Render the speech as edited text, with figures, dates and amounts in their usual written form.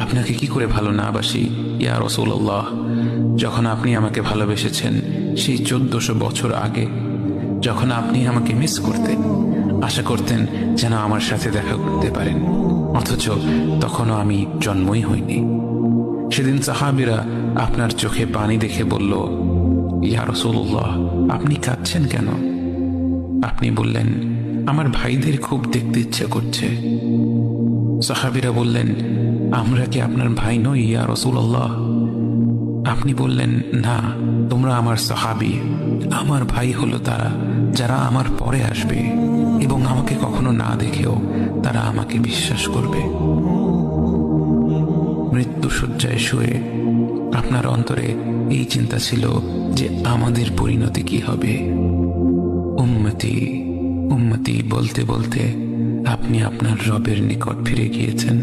আপনাকে কি করে ভালো না বাসি ইয়া রাসূলুল্লাহ। যখন আপনি আমাকে ভালোবেসেছেন সেই 1400 বছর আগে, যখন আপনি আমাকে মিস করতেন, আশা করতেন যেন আমার সাথে দেখা করতে পারেন, অথচ তখনও আমি জন্মই হইনি। সেদিন সাহাবীরা আপনার চোখে পানি দেখে বলল, ইয়া রাসূলুল্লাহ, আপনি কাঁদছেন কেন? আপনি বললেন, আমার ভাইদের খুব দেখতে ইচ্ছে করছে। সাহাবীরা বললেন, আমরা কি আপনার ভাই নই ইয়া রাসূলুল্লাহ? আপনি বললেন, না, তোমরা আমার সাহাবী। আমার ভাই হলো তারা যারা আমার পরে আসবে এবং আমাকে কখনো না দেখেও তারা আমাকে বিশ্বাস করবে। মৃত্যু শয্যায় শুয়ে আপনার অন্তরে এই চিন্তা ছিল যে আমাদের পরিণতি কি হবে। উম্মতি উম্মতি বলতে বলতে আপনি আপনার রবের নিকট ফিরে গিয়েছেন।